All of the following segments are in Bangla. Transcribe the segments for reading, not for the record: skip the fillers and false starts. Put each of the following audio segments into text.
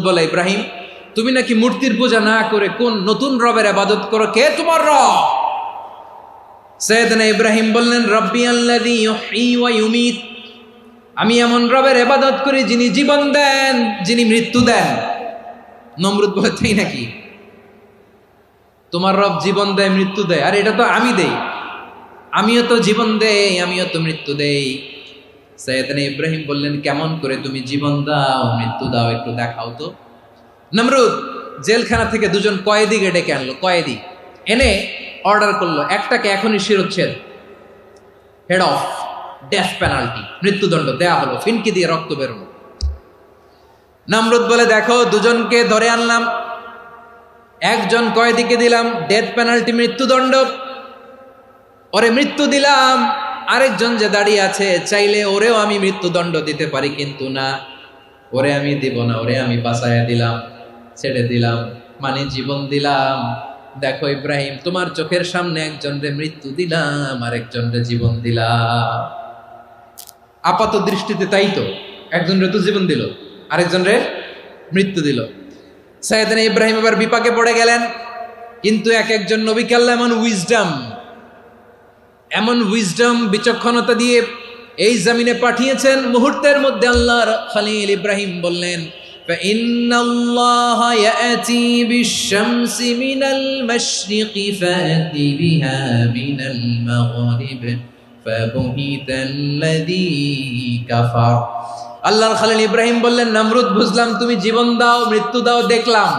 বলে, ইব্রাহিম তুমি নাকি মূর্তির পূজা না করে কোন নতুন রবের ইবাদত করো, কে তোমার রব? সাইয়েদনা ইব্রাহিম বললেন, রব্বি আল্লাযী ইউহয়ী ওয়া ইউমীত, আমি এমন রবের ইবাদত করি যিনি জীবন দেন, যিনি মৃত্যু দেন। নমরুদ বলে, তাই নাকি? তোমার রব জীবন দেয় মৃত্যু দেয়, আর এটা তো আমি দেই, আমিও তো জীবন দেই, আমিও তো মৃত্যু দেই। সাইয়েদনা ইব্রাহিম বললেন, কেমন করে তুমি জীবন দাও মৃত্যু দাও, একটু দেখাও তো। নমরুদ জেলখানা থেকে দুজন কয়েদিকে ডেকে আনলো, কয়েদি এনে অর্ডার করলো, একটাকে এখনই শিরোচ্ছেদ, হেড অফ, ডেথ পেনাল্টি, মৃত্যুদণ্ড দেয়া হলো, ফিনকি দিয়ে রক্ত বেরোনো। নমরুদ বলে, দেখো দুজনকে ধরে আনলাম, একজন কয়েদিকে দিলাম ডেথ পেনাল্টি, মৃত্যুদণ্ড, ওরে মৃত্যু দিলাম। আরেকজন যে দাঁড়িয়ে আছে, চাইলে ওরেও আমি মৃত্যুদণ্ড দিতে পারি, কিন্তু না, ওরে আমি দিব না, ওরে আমি বাঁচাইয়া দিলাম, ছেড়ে দিলাম, মানে জীবন দিলাম। দেখো ইব্রাহিম, তোমার চোখের সামনে একজনরে মৃত্যু দিলাম, আরেকজনরে জীবন দিলাম। আপাত দৃষ্টিতে তাই তো, একজনরে তো জীবন দিল, আরেকজনরে মৃত্যু দিল। সাইয়েদনা ইব্রাহিম এবার বিপাকে পড়ে গেলেন, কিন্তু এক একজন নবীকে আল্লাহ এমন উইজডম বিচক্ষণতা দিয়ে এই জমিনে পাঠিয়েছেন, মুহূর্তের মধ্যে আল্লাহর খলিল ইব্রাহিম বললেন, ফাইন্নাল্লাহা ইয়াতি বিশ-শামসি মিনাল মাশরিকি ফাতি বিহা মিনাল মাগরিব ফাবুহিতাল্লাযী কাফার। আল্লাহর খলিল ইব্রাহিম বললেন, নমরুদ বুঝলাম তুমি জীবন দাও মৃত্যু দাও দেখলাম,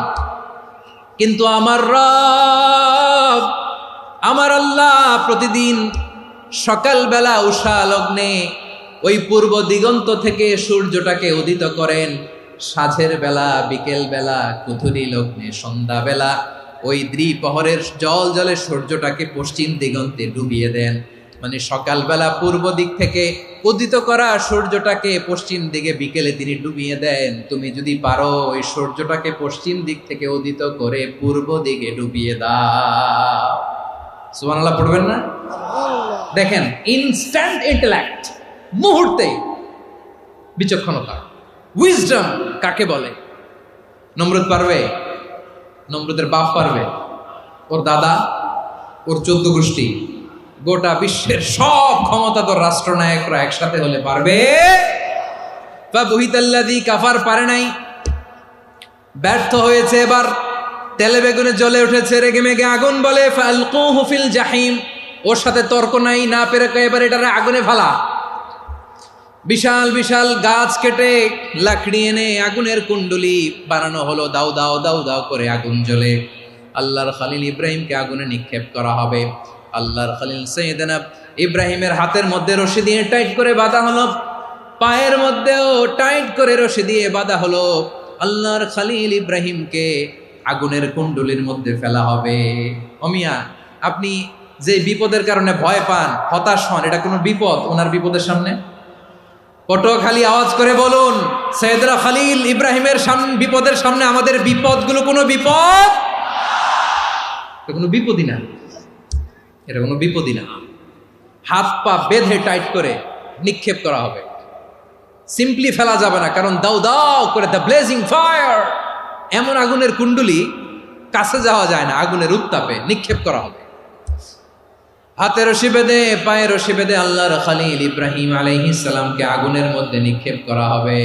কিন্তু আমার রব, আমার আল্লাহ প্রতিদিন সকালবেলা উষা লগ্নে ওই পূর্ব দিগন্ত থেকে সূর্যটাকে উদিত করেন, সাঁঝের বেলা, বিকেল বেলা, কুথুরি লগ্নে, সন্ধ্যা বেলা ওই দ্বিপ্রহরের জল জলে সূর্যটাকে পশ্চিম দিগন্তে ডুবিয়ে দেন। মানে সকালবেলা পূর্ব দিক থেকে উদিত করা সূর্যটাকে পশ্চিম দিকে বিকেলে তিনি ডুবিয়ে দেন। তুমি যদি পারো ওই সূর্যটাকে পশ্চিম দিক থেকে উদিত করে পূর্ব দিকে ডুবিয়ে দাও। সুবহানাল্লাহ পড়বেন না? দেখেন, ইনস্ট্যান্ট ইন্টেলেক্ট, মুহূর্তে বিচক্ষণতা, উইজডম কাকে বলে? নমরুদ পারবে? নমরুদের বাপ পারবে? ওর দাদা, ওর 14 গোষ্ঠী, গোটা বিশ্বের সব ক্ষমতাধর রাষ্ট্রনায়করা একসাথে হলে পারবে? ফাবুহিতাল্লাযী কাফার পারে নাই, ব্যর্থ হয়েছে। এবার তেলে বেগুনে জ্বলে উঠেছে, রেগে মেগে আগুন বলে, ফালকুহু ফিল জাহিম, ওর সাথে তর্ক নাই, না পেরে এবার এটারে আগুনে ফেলা। বিশাল বিশাল গাছ কেটে লাকড়ি এনে আগুনের কুণ্ডলি বানানো হলো, দাও দাও দাও দাও করে আগুন জ্বলে। আল্লাহর খলিল ইব্রাহিমকে আগুনে নিক্ষেপ করা হবে। আল্লাহর খলিল সাইয়েদনা ইব্রাহিমের হাতের মধ্যে রশি দিয়ে টাইট করে বাঁধা হলো, পায়ের মধ্যেও টাইট করে রশি দিয়ে বাঁধা হলো। আল্লাহর খলিল ইব্রাহিমকে আগুনের কুণ্ডলির মধ্যে ফেলা হবে। অমিয়া, আপনি যে বিপদের কারণে ভয় পান, হতাশ হন, এটা কোনো বিপদ ওনার বিপদের সামনে? পটুয়াখালী আওয়াজ করে বলুন, সাইয়েদনা খলিল ইব্রাহিমের বিপদের সামনে আমাদের বিপদগুলো কোনো বিপদ? এটা কোনো বিপদই না, এটা কোনো বিপদই না। হাত পা বেঁধে টাইট করে নিক্ষেপ করা হবে, সিম্পলি ফেলা যাবে না, কারণ দাও দাও করে দ্য ব্লেজিং ফায়ার, এমন আগুনের কুণ্ডলি, কাছে যাওয়া যায় না, আগুনের উত্তাপে নিক্ষেপ করা হবে। হাতে রশি বেঁধে, পায়ে রশি বেঁধে আল্লাহর খলিল ইব্রাহিম আলাইহিস সালামকে আগুনের মধ্যে নিক্ষেপ করা হবে।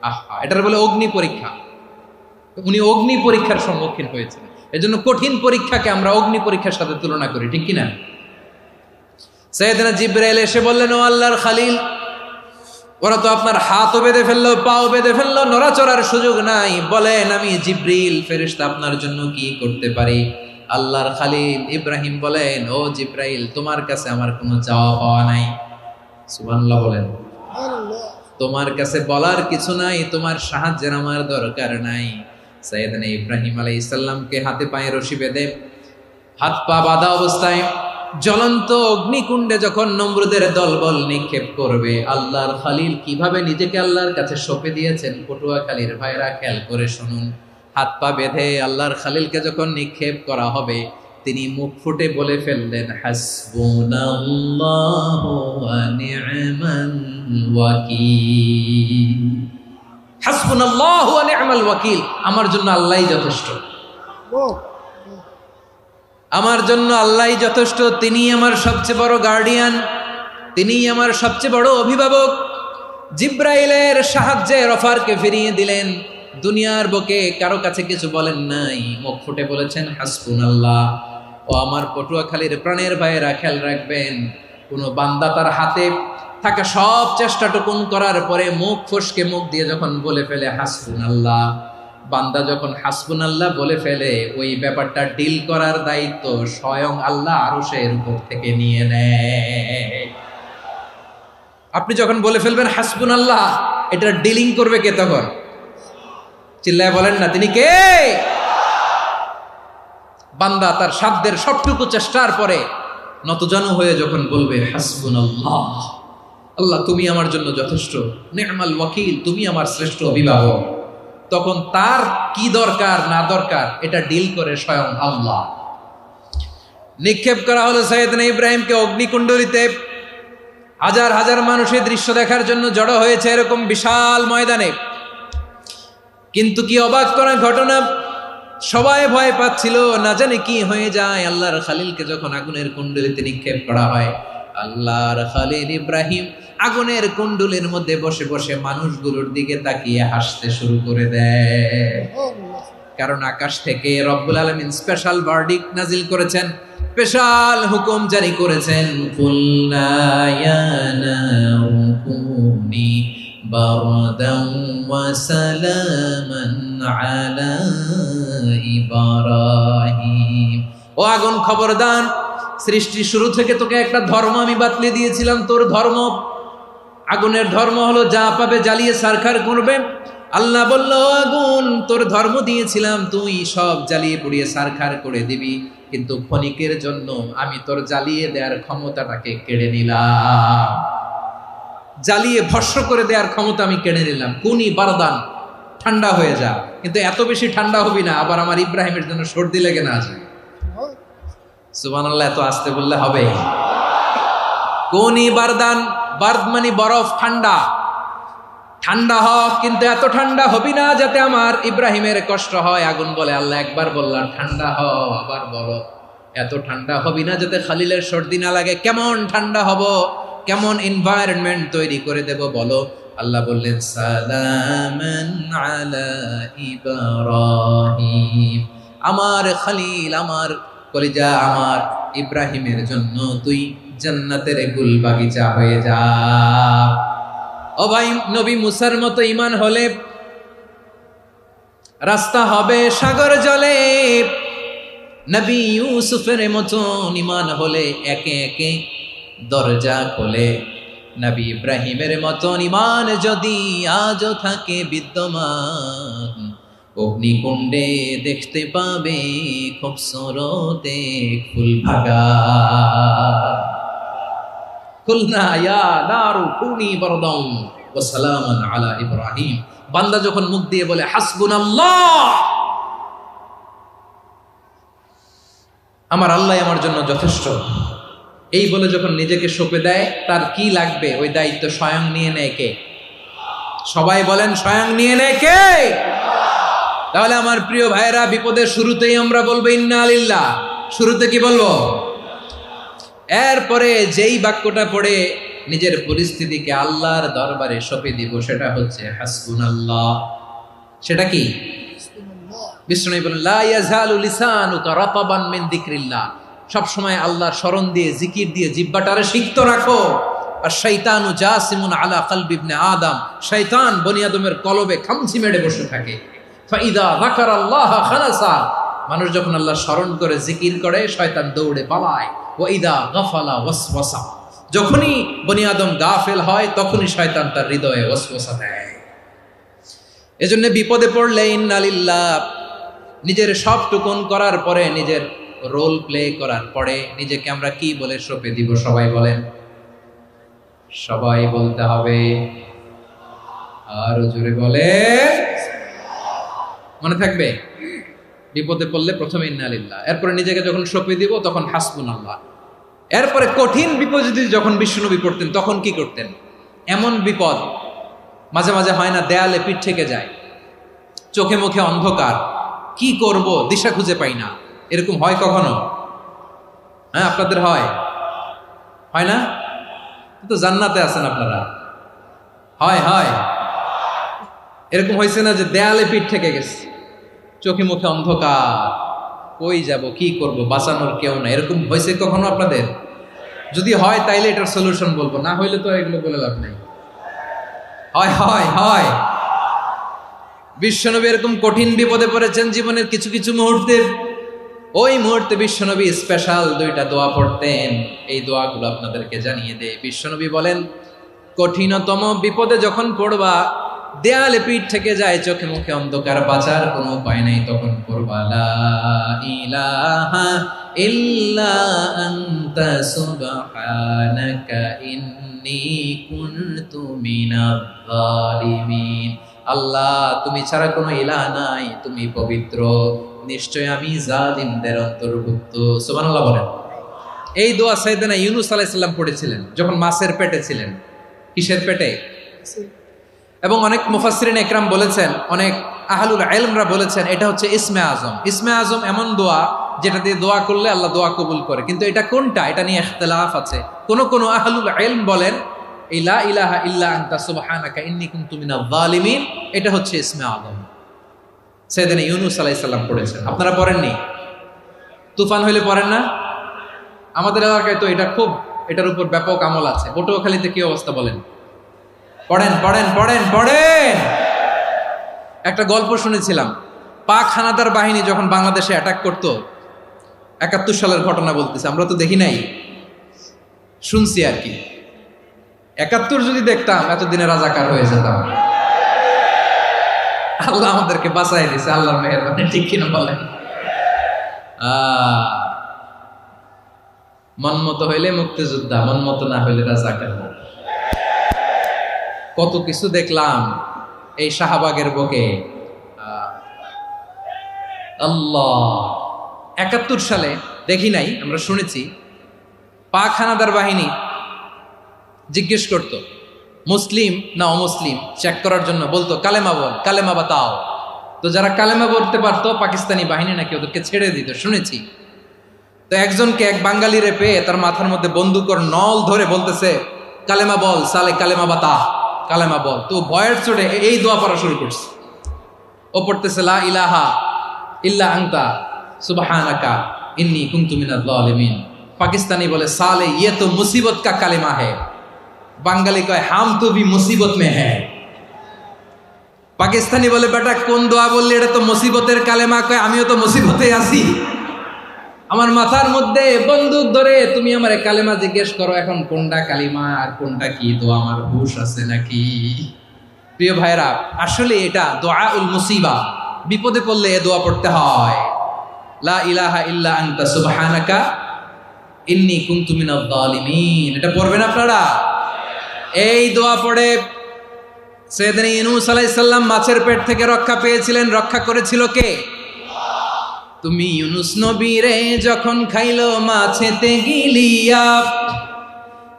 আহা, এটার বলে অগ্নি পরীক্ষা। উনি অগ্নি পরীক্ষার সম্মুখীন হয়েছেন, এজন্য কঠিন পরীক্ষাকে আমরা অগ্নি পরীক্ষার সাথে তুলনা করি, ঠিক কিনা? সাইয়েদনা জিবরাইল এসে বললেন, ও আল্লাহর খলিল, ওরা তো আপনার হাতও বেঁধে ফেললো, পাও বেঁধে ফেললো, নড়াচড়ার সুযোগ নাই, বলেন আমি জিবরিল ফেরেশতা আপনার জন্য কি করতে পারি? আল্লাহর খলিল ইব্রাহিম বলেন, ও জিবরাইল, তোমার কাছে আমার কোনো চাওয়া পাওয়া নাই। সুবহানাল্লাহ বলেন। তোমার কাছে বলার কিছু নাই, তোমার সাহায্যের আমার দরকার নাই। সাইয়েদনা ইব্রাহিম আলাইহিস সালামকে হাতে পায়ে রশি বেঁধে, হাত পা বাঁধা অবস্থায় জ্বলন্ত অগ্নিকুণ্ডে যখন নমরুদের দলবল নিক্ষেপ করবে, আল্লাহর খলিল কিভাবে নিজেকে আল্লাহর কাছে সঁপে দিয়েছেন, পটুয়াখালীর ভাইরা খেয়াল করে শুনুন। হাত পা বেঁধে আল্লাহর খলিলকে যখন নিক্ষেপ করা হবে, তিনি মুখ ফুটে বলে ফেললেন, হাসবুনাল্লাহু ওয়া নি'মাল ওয়াকিল। হাসবুনাল্লাহু ওয়া নি'মাল ওয়াকিল, আমার জন্য আল্লাহই যথেষ্ট, আমার জন্য আল্লাহই যথেষ্ট। তিনি আমার সবচেয়ে বড় গার্ডিয়ান, তিনি আমার সবচেয়ে বড় অভিভাবক। জিব্রাইলের সাহায্যে রফারকে ফিরিয়ে দিলেন। দুনিয়ার বুকে কারো কাছে কিছু বলেন নাই, মুখ ফুটে বলেছেন হাসবুনাল্লাহ। ও আমার পটুয়াখালীর প্রাণের ভাইয়েরা, খেয়াল রাখবেন, কোনো বান্দা তার হাতে থাকা সব চেষ্টাটুকুন করার পরে মুখ ফসকে মুখ দিয়ে যখন বলে ফেলে হাসবুনাল্লাহ, বান্দা যখন হাসবুনাল্লাহ বলে ফেলে, ওই ব্যাপারটা ডিল করার দায়িত্ব স্বয়ং আল্লাহ আরশের উপর থেকে নিয়ে নেয়। আপনি যখন বলে ফেলবেন হাসবুনাল্লাহ, এটা ডিলিং করবে কে তখন? চিল্লায় বলেন না, তিনি কে? বান্দা তার সাধ্যের সবটুকু চেষ্টার পরে নতজানু হয়ে যখন বলবে হাসবুনাল্লাহ, আল্লাহ তুমি আমার জন্য যথেষ্ট, নি'মাল ওয়াকিল, তুমি আমার শ্রেষ্ঠ অভিভাবক, তখন তার কি দরকার না দরকার এটা ডিল করে স্বয়ং আল্লাহ। নিক্ষেপ করা হলো সাইয়েদনা ইব্রাহিমকে অগ্নিকুণ্ডলিতে। হাজার হাজার মানুষের দৃশ্য দেখার জন্য জড়ো হয়েছে এরকম বিশাল ময়দানে। কিন্তু কি অবাক করা ঘটনা, সবাই ভয় পাচ্ছিল, না জানে কি হয়ে যায়। আল্লাহর খালিলকে যখন আগুনের কুণ্ডলিতে নিক্ষেপ করা হয়, আল্লাহর খালিল ইব্রাহিম আগুনের কুণ্ডলের মধ্যে বসে বসে মানুষগুলোর দিকে তাকিয়ে হাসতে শুরু করে দেয়। কারণ আকাশ থেকে রব্বুল আলামিন স্পেশাল ভার্ডিক্ট নাজিল করেছেন, স্পেশাল হুকুম জারি করেছেন, কুলনা ইয়া নারু কুনি বারদান ওয়া সালামান আলা ইব্রাহিম। ও আগুন, খবরদার, সৃষ্টি শুরু থেকে তোকে একটা ধর্ম আমি বাতলে দিয়েছিলাম, তোর ধর্ম, আগুনের ধর্ম হলো যা পাবে জ্বালিয়ে সারখার করবে। আল্লাহ বলল, আগুন, তোর ধর্ম দিয়েছিলাম, তুই সব জ্বালিয়ে পুড়িয়ে সারখার করে দিবি, কিন্তু ক্ষণিকের জন্য আমি তোর জ্বালিয়ে দেওয়ার ক্ষমতাটাকে কেড়ে নিলাম, জ্বালিয়ে ভস্ম করে দেওয়ার ক্ষমতা আমি কেড়ে নিলাম। কুনি বারদান, ঠান্ডা হয়ে যা। কিন্তু এত বেশি ঠান্ডা হবি না আবার আমার ইব্রাহিমের জন্য সর্দি লেগে না যায়। সুবহানাল্লাহ, এত আসতে বললে হবে? কুনি বারদান, বার্দ মানে বরফ, ঠান্ডা, ঠান্ডা হ, কিন্তু এত ঠান্ডা হবি না যাতে আমার ইব্রাহিমের কষ্ট হয়। আগুন বলে, আল্লাহ একবার বললাম ঠান্ডা হ, আবার বলো এত ঠান্ডা হবি না যাতে খালিলের সর্দি না লাগে। কেমন ঠান্ডা হব, কেমন এনভায়রনমেন্ট তৈরি করে দেব বলো? আল্লাহ বললেন, সালামান আলা ইব্রাহিম, আমার খালিল, আমার কলিজা, আমার ইব্রাহিমের জন্য তুই জান্নাতের গুল বাগিচা হয়ে যা। ও ভাই, নবী মুসার মতো ঈমান হলে রাস্তা হবে সাগর জলে, নবী ইউসুফের মতো ঈমান হলে একে একে দরজা খোলে। নবী ইব্রাহিমের মতো ঈমান যদি আজও থাকে বিদ্যমান, অগ্নিকুণ্ডে দেখতে পাবে খুবসুরত এক ফুল ভাগা। কুলনা ইয়া নারু কুনি বারদান ওয়া সালামান আলা ইব্রাহিম। বান্দা যখন মুখ দিয়ে বলে হাসবুনাল্লাহ, আমার আল্লাহ আমার জন্য যথেষ্ট, এই বলে যখন নিজেকে সঁপে দেয়, তার কি লাগবে ওই দায়িত্ব স্বয়ং নিয়ে নেয় কে? সবাই বলেন, স্বয়ং নিয়ে নেয় কে? তাহলে আমার প্রিয় ভাইয়েরা, বিপদের শুরুতেই আমরা বলবো ইন্না লিল্লাহ। শুরুতে কি বলবো? এরপরে যেই বাক্যটা পড়ে নিজের পরিস্থিতিকে আল্লাহর দরবারে সঁপে দিব, সেটা হচ্ছে হাসবুনাল্লাহ। সেটা কি? বিষ্ণু বলেন, লা ইয়াজালু লিসানুকা রাতাবান মিন যিকরিল্লাহ, সব সময় আল্লাহর স্মরণ দিয়ে, জিকির দিয়ে জিহ্বাটারে সিক্ত রাখো। আর শয়তানু জাসিমুন আলা কলবি ইবনে আদম, শয়তান বনি আদমের কলবে খামচি মেরে বসে থাকে। ফাইদা যাকারাল্লাহ খালাসা, মানুষ যখন আল্লাহ স্মরণ করে, জিকির করে, শয়তান দৌড়ে পালায়। ওয়াইদা গাফালা ওয়াসওয়াসা, যখনই বনি আদম গাফেল হয় তখনই শয়তান তার হৃদয়ে ওয়াসওয়াসা দেয়। এজন্য বিপদে পড়লে ইন্না লিল্লাহ, নিজের সবটুকুন করার পরে, নিজের রোল প্লে করার পরে নিজেকে আমরা কি বলে সঁপে দিব? সবাই বলেন, সবাই বলতে হবে, আরো জোরে বলে, মনে থাকবে? বিপদে পড়লে প্রথমে ইন্না লিল্লাহ, এরপরে নিজেকে যখন সঁপে দিব তখন হাসবুনাল্লাহ। এরপরে কঠিন বিপদ যদি যখন বিশ্বনবী পড়তেন তখন কি করতেন? এমন বিপদ মাঝে মাঝে হয় না দেয়ালে পিঠ থেকে যায়, চোখে মুখে অন্ধকার, কি করব দিশা খুঁজে পাই না, এরকম হয় কখনো? হ্যাঁ, আপনাদের হয় না? তো জান্নাতে আছেন আপনারা। হয় হয় এরকম হয়েছে না যে দেয়ালে পিঠ থেকে গেছে, চোখে মুখে অন্ধকার, কই যাব, কি করব, বাঁচানোর কেউ না, এরকম হয়েছে কখনো আপনাদের? যদি হয় তাইলে এটার সলিউশন বলবো, না হইলে তো এগুলো বলে লাভ নাই। হয় হয় হয় বিশ্বনবী এরকম কঠিন বিপদে পড়েছেন জীবনের কিছু কিছু মুহূর্তে। ওই মুহূর্তে বিশ্বনবী স্পেশাল 2টা দোয়া পড়তেন। এই দোয়াগুলো আপনাদেরকে জানিয়ে দেয়। বিশ্বনবী বলেন, কঠিনতম বিপদে যখন পড়বা, দেয়ালে পিঠ থেকে যায়, চোখে মুখে অন্ধকার, বাঁচার কোনো উপায় নাই, তখন পড়বা লা ইলাহা ইল্লা আনতা সুবহানাকা ইন্নী কুনতু মিনাজ জালিমিন। আল্লাহ, তুমি ছাড়া কোনো ইলাহ নাই, তুমি পবিত্র, নিশ্চয় আমি জালিমদের অন্তর্ভুক্ত। সুবহানাল্লাহ বলেন। এই দোয়া সাইয়েদনা ইউনূস আলাইহিস সালাম পড়েছিলেন যখন মাছের পেটে ছিলেন। কিসের পেটে? এবং অনেক মুফাসসিরিন ইকরাম বলেছেন, অনেক আহলুল ইলমরা বলেছেন, এটা হচ্ছে ইসমে আজম। ইসমে আজম এমন দোয়া যেটা দিয়ে দোয়া করলে আল্লাহ দোয়া কবুল করে, কিন্তু এটা কোনটা, এটা নিয়ে ইখতিলাফ আছে। কোন আহলুল ইলম বলেন এই লা ইলাহা ইল্লা আনতা সুবহানাকা ইন্নী কুনতু মিনাজ জালিমিন, এটা হচ্ছে ইসমে আজম। সাইয়েদনা ইউনূস আলাইহিস সালাম পড়েছেন। আপনারা পড়েননি? তুফান হইলে পড়েন না? আমাদের এলাকায় তো এটা খুব, এটার উপর ব্যাপক আমল আছে। পটুয়াখালীতে কি অবস্থা বলেন? পড়েন পড়েন পড়েন পড়েন। একটা গল্প শুনেছিলাম, পাক হানাদার বাহিনী যখন বাংলাদেশে অ্যাটাক করতো, 71 সালের ঘটনা বলতেছে, আমরা তো দেখি নাই, শুনছি আর কি। 71 যদি দেখতাম এতদিনে রাজাকার হয়ে যেতাম। আল্লাহ আমাদেরকে বাঁচাই দিছে, আল্লাহর মেহেরবানি, ঠিক কিনা বলেন? মন মতো হইলে মুক্তিযোদ্ধা, মন মতো না হইলে রাজাকার। কত কিছু দেখলাম এই শাহবাগের বুকে। আল্লাহ, 71 সালে দেখি নাই, আমরা শুনেছি পাক হানাদার বাহিনী জিজ্ঞেস করত মুসলিম না অমুসলিম চেক করার জন্য, বলতো কালেমা বল, কালেমা বাতাও। তো যারা কালেমা বলতে পারতো পাকিস্তানি বাহিনী নাকি ওদেরকে ছেড়ে দিত, শুনেছি। তো একজনকে, এক বাঙালিরে পেয়ে তার মাথার মধ্যে বন্দুকর নল ধরে বলতেছে কালেমা বল সালে, কালেমা বাতা, কালেমা বল। তো ভয়ের চোটে এই দোয়া পড়া শুরু করছে। ও পড়তেছে লা ইলাহা ইল্লা আনতা সুবহানাকা ইন্নী কুনতু মিনাজ জালিমিন। পাকিস্তানি বলে সালে ইয়ে তো মুসিবত কা কালেমা है। বাঙালি কয় হাম তো ভি মুসিবত মে হ্যায়। পাকিস্তানি বলে বেটা কোন দোয়া বললি, এটা তো মুসিবতের কালেমা। কয় আমিও তো মুসিবতে আছি, আমার মাথার মধ্যে বন্দুক ধরে তুমি আমার কালেমা জিজ্ঞেস করো, এখন কোনটা কালিমা আর কোনটা কি, তো আমার হুশ আছে নাকি? প্রিয় ভাইরা, আসলে এটা দুআউল মুসিবা, বিপদে পড়লে এ দোয়া পড়তে হয়, লা ইলাহা ইল্লা আনতা সুবহানাকা ইন্নী কুনতু মিনাজ জালিমিন। এটা পড়বেন আপনারা। এই দোয়া পড়ে সাইয়েদনা ইউনূস আলাইহিস সালাম মাছের পেট থেকে রক্ষা পেয়েছিলেন। রক্ষা করেছিল কে? তুমি ইউনূস নবীরে যখন খাইলো মাছেতে গিলিয়া,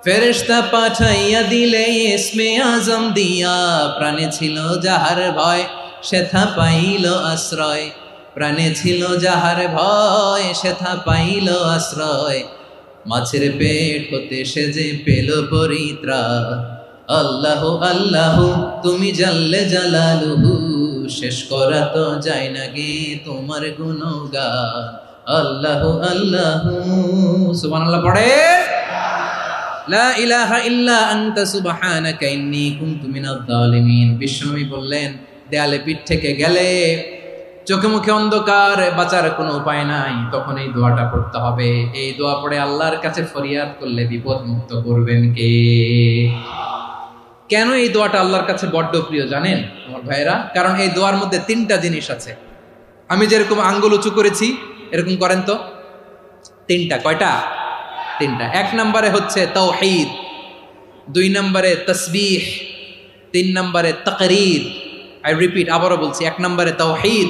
ফেরেশতা পাঠাইয়া দিলে ইসমে আজম দিয়া। প্রাণে ছিল যাহার ভয় সেথা পাইল আশ্রয়, প্রাণে ছিল যাহার ভয় সেথা পাইল আশ্রয়। মাছের পেট হতে সে যে পেল পরিত্রাণ। আল্লাহ আল্লাহ তুমি জাল্লে জালালুহু, শেষ করা তো যায় না গে তোমার গুণগান। আল্লাহ আল্লাহ সুবহানাল্লাহ পড়ে, লা ইলাহা ইল্লা আনতা সুবহানাকা ইন্নী কুনতু মিনাজ জালিমিন। বিশ্বনবী বললেন, দেয়ালে পিঠ থেকে গেলে, চোখে মুখে অন্ধকার, বাঁচার কোনো উপায় নাই, তখন এই দোয়াটা পড়তে হবে। এই দোয়া পড়ে আল্লাহর কাছে ফরিয়াদ করলে বিপদ মুক্ত করবেন কে? কেন এই দোয়াটা আল্লাহর কাছে বড্ড প্রিয় জানেন আমার ভাইয়েরা? কারণ এই দোয়ার মধ্যে 3টা জিনিস আছে। আমি যেরকম আঙ্গুল উঁচু করেছি এরকম করেন তো। 3টা। কয়টা? 3টা। 1 নম্বরে হচ্ছে তাওহীদ, 2 নম্বরে তাসবিহ, 3 নম্বরে তাকরীর। আই রিপিট, আবারও বলছি, 1 নম্বরে তাওহীদ,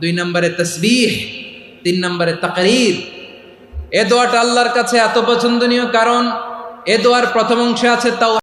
2 নম্বরে তাসবিহ, 3 নম্বরে তাকরীর। এ দোয়াটা আল্লাহর কাছে এত পছন্দনীয় কারণ এ দোয়ার প্রথম অংশে আছে তাওহীদ।